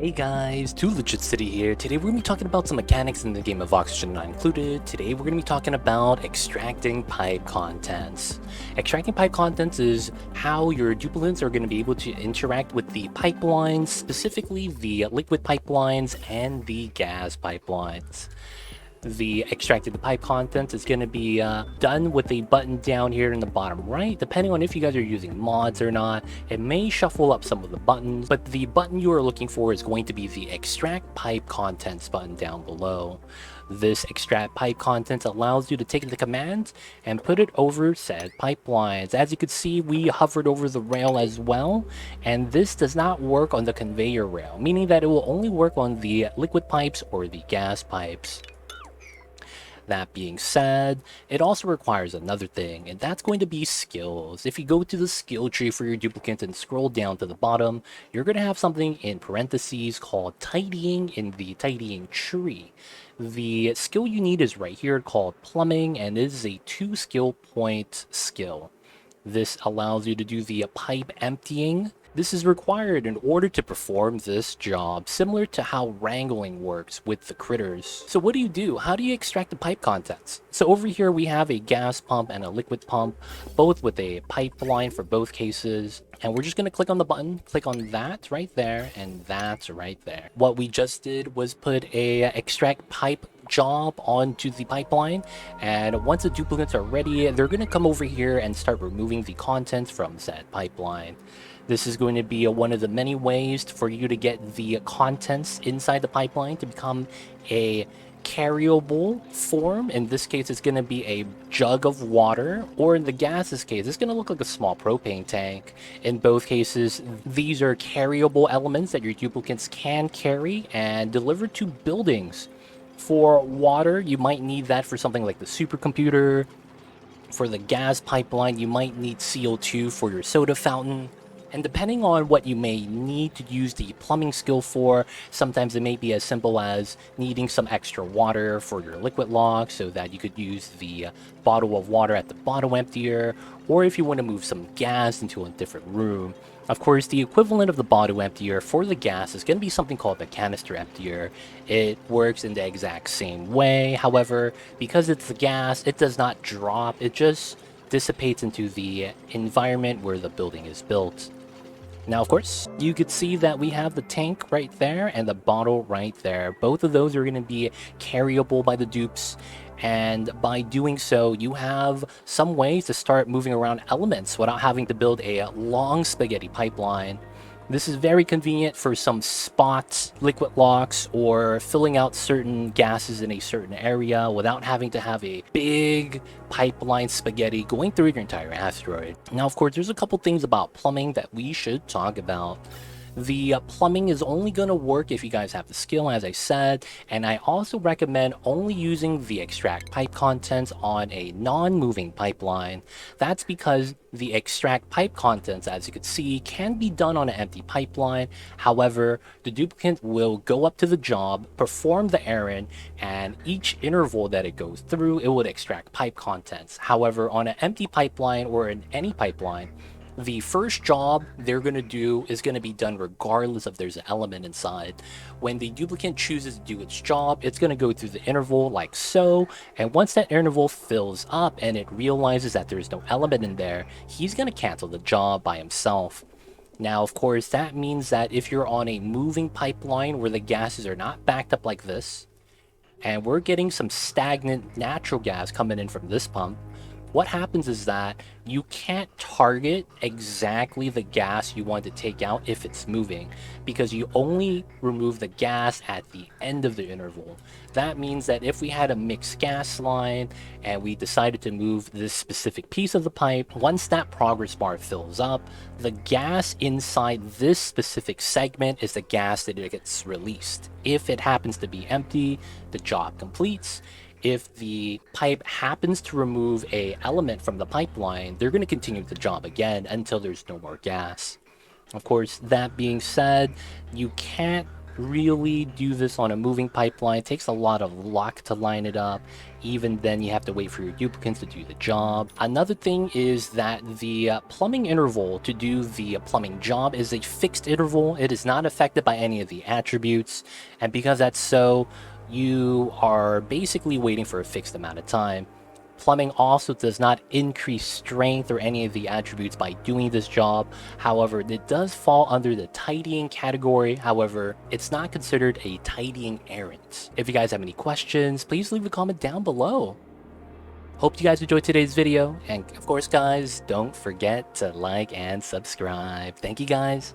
Hey guys, 2Legit City here. Today we're going to be talking about some mechanics in the game of Oxygen Not Included. Today we're going to be talking about extracting pipe contents. Extracting pipe contents is how your duplicates are going to be able to interact with the pipelines, specifically the liquid pipelines and the gas pipelines. The extracting the pipe contents is going to be done with a button down here in the bottom right. Depending on if you guys are using mods or not, it may shuffle up some of the buttons, but the button you are looking for is going to be the extract pipe contents button down below. This extract pipe contents allows you to take the command and put it over said pipelines. As you can see, we hovered over the rail as well, and this does not work on the conveyor rail, meaning that it will only work on the liquid pipes or the gas pipes. That being said, it also requires another thing, and that's going to be skills. If you go to the skill tree for your duplicate and scroll down to the bottom, you're going to have something in parentheses called tidying in the tidying tree. The skill you need is right here called plumbing, and it is a 2 skill point skill. This allows you to do the pipe emptying. This is required in order to perform this job, similar to how wrangling works with the critters. So what do? How do you extract the pipe contents? So over here we have a gas pump and a liquid pump, both with a pipeline for both cases. And we're just going to click on the button, click on that right there, and that's right there. What we just did was put a extract pipe job onto the pipeline, and once the duplicates are ready, they're going to come over here and start removing the contents from said pipeline. This is going to be one of the many ways for you to get the contents inside the pipeline to become a carryable form. In this case, it's going to be a jug of water, or in the gas's case, it's going to look like a small propane tank. In both cases, these are carryable elements that your duplicates can carry and deliver to buildings. For water, you might need that for something like the supercomputer. For the gas pipeline, you might need CO2 for your soda fountain. And depending on what you may need to use the plumbing skill for, sometimes it may be as simple as needing some extra water for your liquid lock so that you could use the bottle of water at the bottle emptier, or if you want to move some gas into a different room. Of course, the equivalent of the bottle emptier for the gas is going to be something called the canister emptier. It works in the exact same way. However, because it's the gas, it does not drop. It just dissipates into the environment where the building is built. Now, of course, you could see that we have the tank right there and the bottle right there. Both of those are going to be carryable by the dupes. And by doing so, you have some ways to start moving around elements without having to build a long spaghetti pipeline. This is very convenient for some spot liquid locks or filling out certain gases in a certain area without having to have a big pipeline spaghetti going through your entire asteroid. Now, of course, there's a couple things about plumbing that we should talk about. The plumbing is only going to work if you guys have the skill, as I said, and I also recommend only using the extract pipe contents on a non-moving pipeline. That's because the extract pipe contents, as you can see, can be done on an empty pipeline. However, the duplicate will go up to the job, perform the errand, and each interval that it goes through, it would extract pipe contents. However, on an empty pipeline or in any pipeline, the first job they're going to do is going to be done regardless if there's an element inside. When the duplicate chooses to do its job, it's going to go through the interval like so, and once that interval fills up and it realizes that there's no element in there, he's going to cancel the job by himself. Now, of course, that means that if you're on a moving pipeline where the gases are not backed up like this, and we're getting some stagnant natural gas coming in from this pump, what happens is that you can't target exactly the gas you want to take out if it's moving, because you only remove the gas at the end of the interval. That means that if we had a mixed gas line and we decided to move this specific piece of the pipe, once that progress bar fills up, the gas inside this specific segment is the gas that it gets released. If it happens to be empty, the job completes. If the pipe happens to remove a element from the pipeline, they're going to continue the job again until there's no more gas. Of course, that being said, you can't really do this on a moving pipeline. It takes a lot of luck to line it up. Even then, you have to wait for your duplicants to do the job. Another thing is that the plumbing interval to do the plumbing job is a fixed interval. It is not affected by any of the attributes. And because that's so, you are basically waiting for a fixed amount of time. Plumbing also does not increase strength or any of the attributes by doing this job. However, it does fall under the tidying category. However, it's not considered a tidying errand. If you guys have any questions, please leave a comment down below. Hope you guys enjoyed today's video. And of course, guys, don't forget to like and subscribe. Thank you, guys.